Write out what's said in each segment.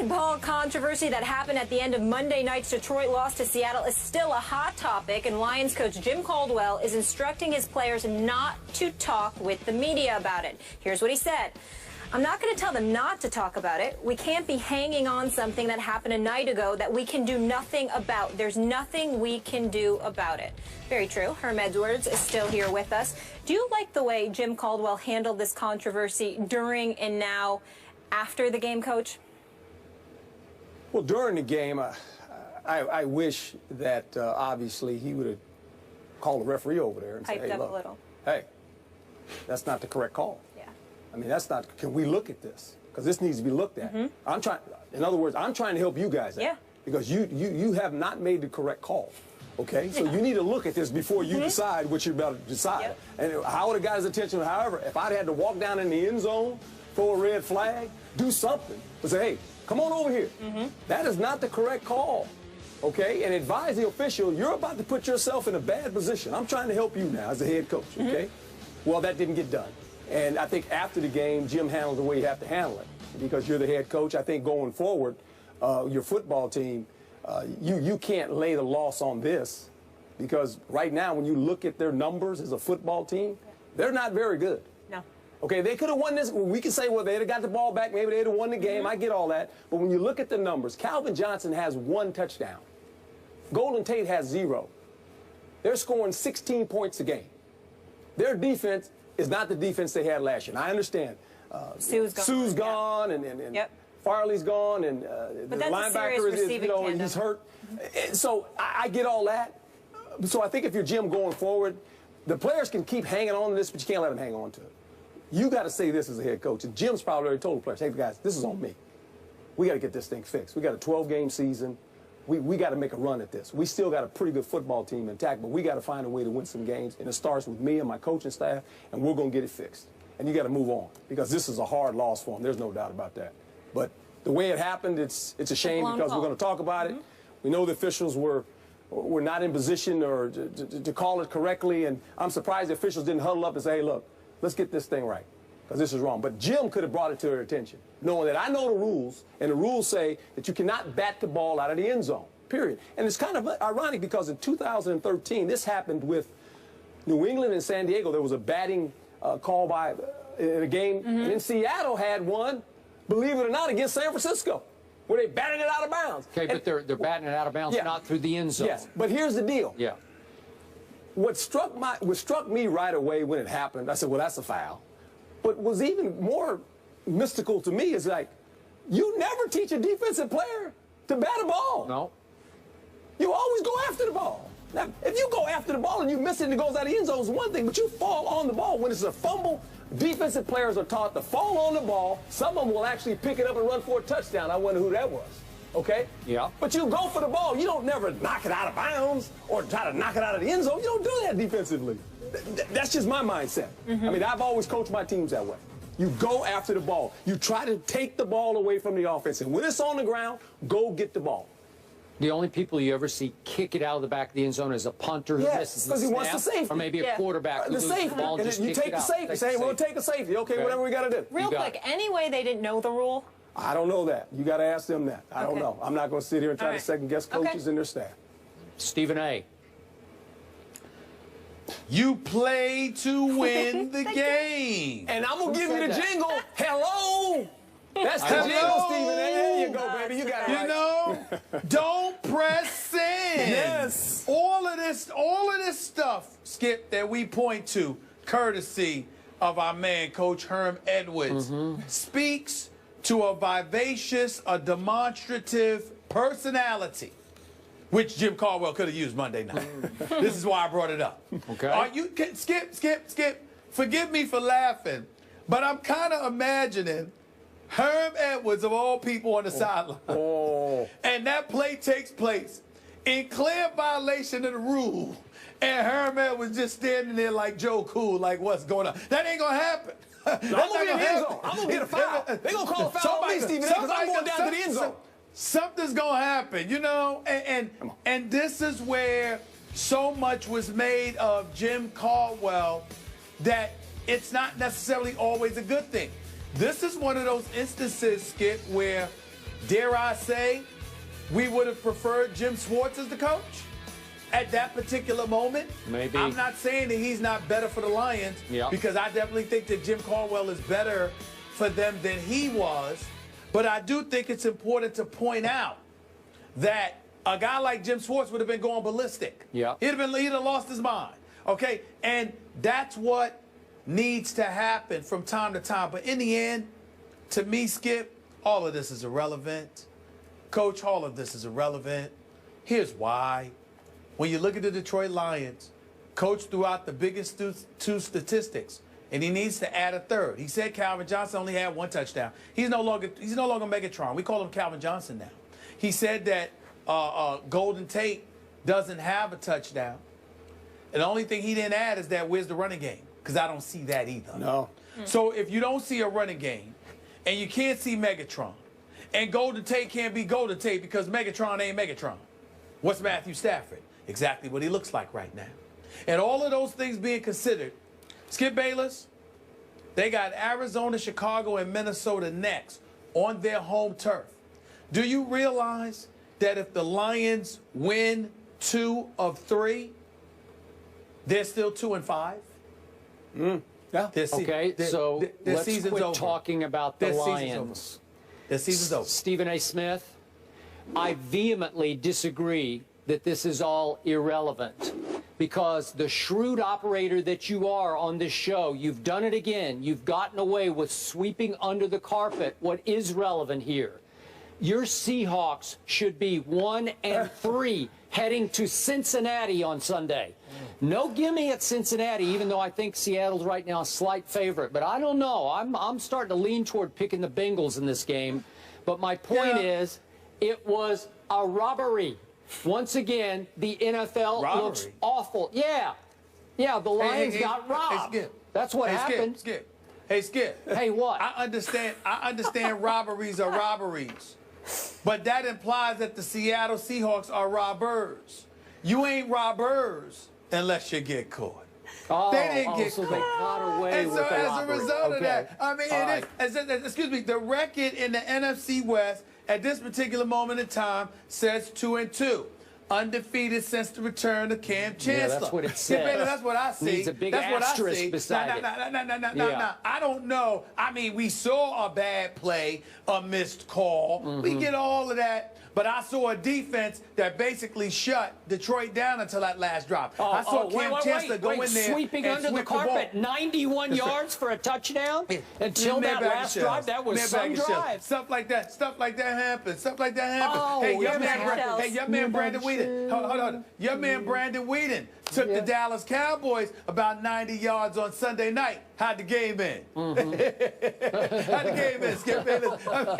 onside ball controversy that happened at the end of Monday night's Detroit loss to Seattle is still a hot topic, and Lions coach Jim Caldwell is instructing his players not to talk with the media about it. Here's what he said. I'm not going to tell them not to talk about it. We can't be hanging on something that happened a night ago that we can do nothing about. There's nothing we can do about it. Very true. Herm Edwards is still here with us. Do you like the way Jim Caldwell handled this controversy during and now after the game, Coach? Well, during the game, I wish that obviously he would have called the referee over there and said, hey, look, hey, that's not the correct call. I mean, that's not, can we look at this? Because this needs to be looked at. I'm trying, in other words, I'm trying to help you guys out. Because you have not made the correct call. Okay? So you need to look at this before you decide what you're about to decide. And how would have got his attention? However, if I'd had to walk down in the end zone, throw a red flag, do something, but say, hey, come on over here. That is not the correct call. Okay? And advise the official, you're about to put yourself in a bad position. I'm trying to help you now as the head coach. Okay? Well, that didn't get done. And I think after the game, Jim handled the way you have to handle it. Because you're the head coach, I think going forward, your football team, you can't lay the loss on this. Because right now, when you look at their numbers as a football team, they're not very good. No. Okay, they could have won this. We can say, well, they'd have got the ball back. Maybe they'd have won the game. I get all that. But when you look at the numbers, Calvin Johnson has 1 touchdown. Golden Tate has 0. They're scoring 16 points a game. Their defense is not the defense they had last year. And I understand. Sue's gone, and Farley's gone, and the linebacker is he's hurt. So I get all that. So I think if you're Jim going forward, the players can keep hanging on to this, but you can't let them hang on to it. You got to say this as a head coach. And Jim's probably already told the players, hey, guys, this is on me. We got to get this thing fixed. We got a 12-game season. We got to make a run at this. We still got a pretty good football team intact, but we got to find a way to win some games, and it starts with me and my coaching staff, and we're going to get it fixed. And you got to move on, because this is a hard loss for them. There's no doubt about that. But the way it happened, it's a shame because we're going to talk about it. We know the officials were not in position or to call it correctly, and I'm surprised the officials didn't huddle up and say, hey, look, let's get this thing right, because this is wrong. But Jim could have brought it to their attention, knowing that I know the rules, and the rules say that you cannot bat the ball out of the end zone, period. And it's kind of ironic because in 2013, this happened with New England and San Diego. There was a batting call by in a game, and then Seattle had one, believe it or not, against San Francisco, where they batted it out of bounds. Okay, but they're batting it out of bounds, not through the end zone. Yes, but here's the deal. What struck me right away when it happened, I said, well, that's a foul. But was even more mystical to me is like, you never teach a defensive player to bat a ball. No. You always go after the ball. Now, if you go after the ball and you miss it and it goes out of the end zone, it's one thing, but you fall on the ball. When it's a fumble, defensive players are taught to fall on the ball. Some of them will actually pick it up and run for a touchdown. I wonder who that was. Okay? Yeah. But you go for the ball. You don't never knock it out of bounds or try to knock it out of the end zone. You don't do that defensively. That's just my mindset. I mean, I've always coached my teams that way. You go after the ball. You try to take the ball away from the offense. And when it's on the ground, go get the ball. The only people you ever see kick it out of the back of the end zone is a punter who misses the snap, he wants the safety. Or maybe a quarterback who loses the ball and just kicks it out. You take the safety. Say, we'll take a safety. Okay, whatever we got to do. Real quick, any way they didn't know the rule? I don't know that. You got to ask them that. I don't know. I'm not going to sit here and try to second-guess coaches and their staff. Stephen A. You play to win the game. And I'm going to give you the jingle. Hello. That's the jingle, Stephen A. There you go, baby. You got it right. You know, don't press send. Yes. All of this stuff, Skip, that we point to, courtesy of our man, Coach Herm Edwards, speaks to a vivacious, a demonstrative personality, which Jim Caldwell could have used Monday night. This is why I brought it up. Okay. Skip, forgive me for laughing, but I'm kind of imagining Herm Edwards, of all people, on the sideline. And that play takes place in clear violation of the rule. And Herm Edwards just standing there like Joe Cool, like, what's going on? That ain't going to happen. I'm going to be in the end zone. I'm going to get a foul. They're going to call a foul on me, Stephen A., because I'm going down to the end zone. Something's going to happen, you know? And this is where so much was made of Jim Caldwell that it's not necessarily always a good thing. This is one of those instances, Skip, where dare I say, we would have preferred Jim Schwartz as the coach at that particular moment. Maybe. I'm not saying that he's not better for the Lions, because I definitely think that Jim Caldwell is better for them than he was. But I do think it's important to point out that a guy like Jim Schwartz would have been going ballistic. Yeah. He'd have lost his mind. Okay? And that's what needs to happen from time to time. But in the end, to me, Skip, all of this is irrelevant. Coach, all of this is irrelevant. Here's why. When you look at the Detroit Lions, Coach threw out the biggest two statistics, and he needs to add a third. He said Calvin Johnson only had 1 touchdown. He's no longer Megatron. We call him Calvin Johnson now. He said that Golden Tate doesn't have a touchdown. And the only thing he didn't add is that where's the running game? Because I don't see that either. No. So if you don't see a running game, and you can't see Megatron, and Golden Tate can't be Golden Tate because Megatron ain't Megatron, what's Matthew Stafford? Exactly what he looks like right now. And all of those things being considered, Skip Bayless, they got Arizona, Chicago, and Minnesota next on their home turf. Do you realize that if the Lions win 2 of 3, they're still 2-5? Yeah. Okay, so let's quit over. talking about the Lions. Their season's over. Stephen A. Smith, I vehemently disagree that this is all irrelevant, because the shrewd operator that you are on this show, you've done it again. You've gotten away with sweeping under the carpet what is relevant here. Your Seahawks should be 1-3 heading to Cincinnati on Sunday. No gimme at Cincinnati, even though I think Seattle's right now a slight favorite. But I don't know. I'm starting to lean toward picking the Bengals in this game. But my point is, it was a robbery. Once again, the NFL looks awful. Yeah, the Lions got robbed. That's what happened. Skip. Hey, Skip. Hey, what? I understand robberies are robberies. But that implies that the Seattle Seahawks are robbers. You ain't robbers unless you get caught. Oh, they didn't get so caught. They got away and with so the as robbery. a result of that, I mean, excuse me, the record in the NFC West at this particular moment in time says 2-2. Undefeated since the return of Cam Chancellor. Yeah, that's what it says. That's what I see. Needs a big asterisk beside it. No. I don't know. I mean, we saw a bad play, a missed call. We get all of that. But I saw a defense that basically shut Detroit down until that last drop. I saw Cam Chancellor go in there sweeping and under the carpet, 91 yards for a touchdown until that last drive. That was some drive. Stuff like that happens. Oh, Hey, your man Brandon Whedon. Hold on. Your man Brandon Whedon took the Dallas Cowboys about 90 yards on Sunday night. How'd the game end? How'd the game end, Skip Bayless? I'm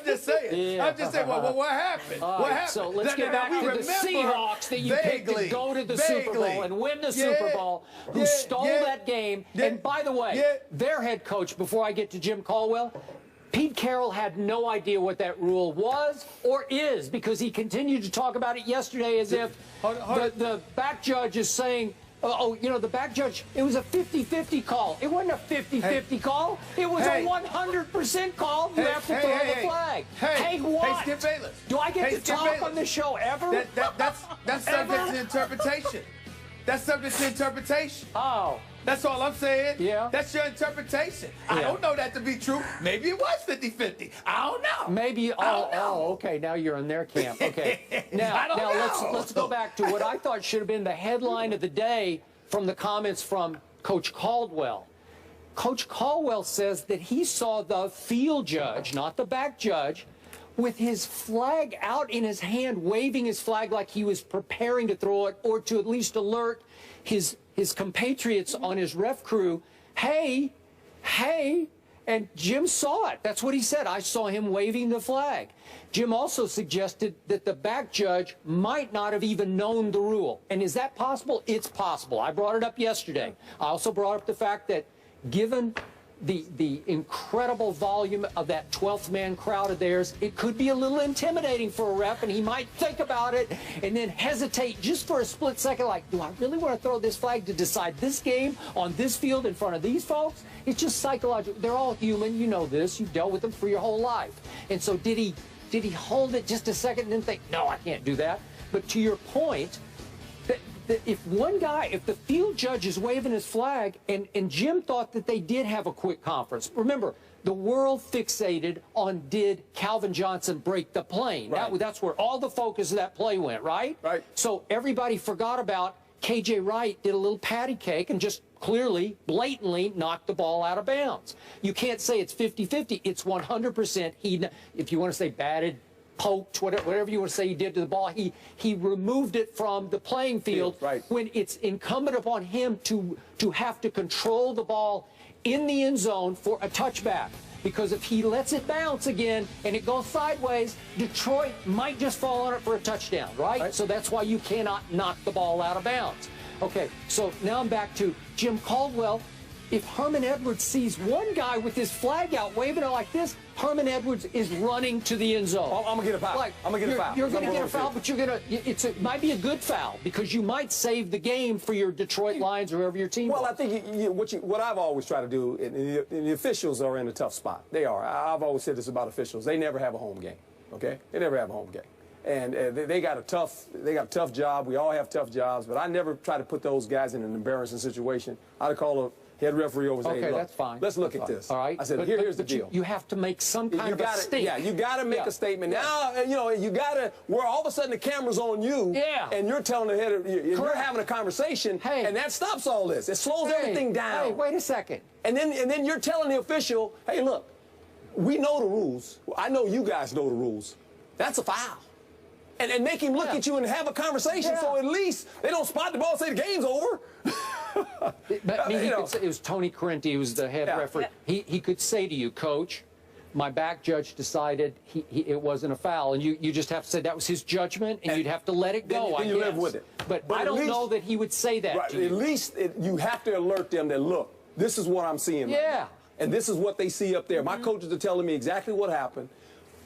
just saying. I'm just saying, what happened? What happened? So let's get back to the Seahawks that you picked to go to the Super Bowl and win the Super Bowl, who stole that game. And by the way, their head coach, before I get to Jim Caldwell, Pete Carroll had no idea what that rule was or is, because he continued to talk about it yesterday as if the back judge is saying, the back judge, it was a 50-50 call. It wasn't a 50-50 call. It was a 100% call. You have to throw the flag. Hey, what? Hey, Skip Bayless. Do I get to talk on the show ever? That's subject to interpretation. That's subject to interpretation. Oh. That's all I'm saying. Yeah. That's your interpretation. I don't know that to be true. Maybe it was 50-50. I don't know. Maybe. Okay. Now you're in their camp. Okay. Now let's go back to what I thought should have been the headline of the day from the comments from Coach Caldwell. Coach Caldwell says that he saw the field judge, not the back judge, with his flag out in his hand, waving his flag like he was preparing to throw it, or to at least alert his compatriots on his ref crew, hey, and Jim saw it. That's what he said. I saw him waving the flag. Jim also suggested that the back judge might not have even known the rule. And is that possible? It's possible. I brought it up yesterday. I also brought up the fact that given the incredible volume of that 12th man crowd of theirs, it could be a little intimidating for a ref, and he might think about it and then hesitate just for a split second, like, do I really want to throw this flag to decide this game on this field in front of these folks? It's just psychological. They're all human. You know this. You've dealt with them for your whole life. And so did he hold it just a second and then think, no, I can't do that? But to your point, that if the field judge is waving his flag, and Jim thought that they did have a quick conference. Remember, the world fixated on, did Calvin Johnson break the plane? Right. That's where all the focus of that play went, right? Right. So everybody forgot about KJ Wright did a little patty cake and just clearly, blatantly knocked the ball out of bounds. You can't say it's 50-50. It's 100%. If you want to say batted, poked, whatever you want to say he did to the ball, he removed it from the playing field. Right. When it's incumbent upon him to have to control the ball in the end zone for a touchback. Because if he lets it bounce again and it goes sideways, Detroit might just fall on it for a touchdown, right? So that's why you cannot knock the ball out of bounds. Okay, so now I'm back to Jim Caldwell. If Herman Edwards sees one guy with his flag out waving it like this, Herman Edwards is running to the end zone. I'm going to get a foul. I'm going to get a foul. You're going to get a foul, but it might be a good foul because you might save the game for your Detroit Lions or whoever your team Well, was. I think what I've always tried to do, and the officials are in a tough spot. They are. I've always said this about officials. They never have a home game, okay? They never have a home game. And they got a tough job. We all have tough jobs, but I never try to put those guys in an embarrassing situation. I'd call a head referee over and say, okay, hey, look, that's fine. let's look at this. All right. I said, here's the deal. You have to make some kind of a statement. Yeah, you got to make a statement. Now, you got to, where all of a sudden the camera's on you, and you're telling the head, you're having a conversation, and that stops all this. It slows everything down. Hey, wait a second. And then you're telling the official, hey, look, we know the rules. I know you guys know the rules. That's a foul. And make him look at you and have a conversation, so at least they don't spot the ball and say the game's over. It was Tony Correnti, who was the head referee. He could say to you, Coach, my back judge decided it wasn't a foul, and you just have to say that was his judgment, and you'd have to let it go. Then you live with it. But I don't know that he would say that to you. At least you have to alert them that, look, this is what I'm seeing right now, and this is what they see up there. My coaches are telling me exactly what happened.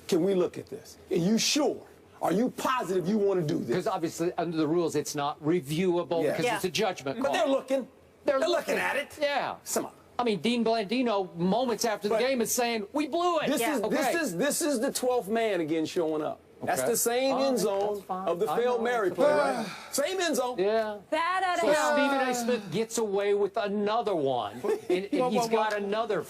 Can we look at this? Are you sure? Are you positive you want to do this? Because obviously, under the rules, it's not reviewable because it's a judgment call. But they're looking. They're looking at it. Yeah. Come on. I mean, Dean Blandino, moments after the game, is saying, we blew it. This is the 12th man again showing up. That's the same end zone of the failed Mary play, right? Same end zone. Yeah. Bad out So of Stephen A. Smith gets away with another one, and he's got another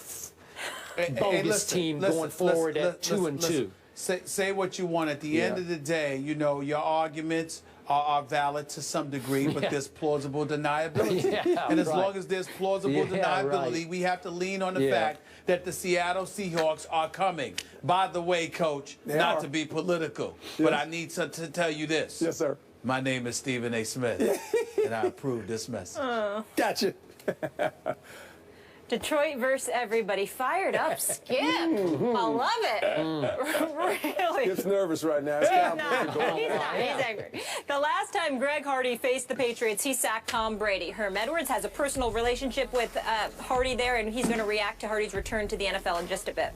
bogus team going forward at 2-2. Say what you want. At the end of the day, your arguments are valid to some degree, but there's plausible deniability. And as long as there's plausible deniability, we have to lean on the fact that the Seattle Seahawks are coming. By the way, Coach, not to be political, but I need to tell you this. Yes, sir. My name is Stephen A. Smith, and I approve this message. Gotcha. Detroit versus everybody. Fired up, Skip. I love it. Really. Skip's nervous right now. He's not. He's angry. The last time Greg Hardy faced the Patriots, he sacked Tom Brady. Herm Edwards has a personal relationship with Hardy there, and he's going to react to Hardy's return to the NFL in just a bit.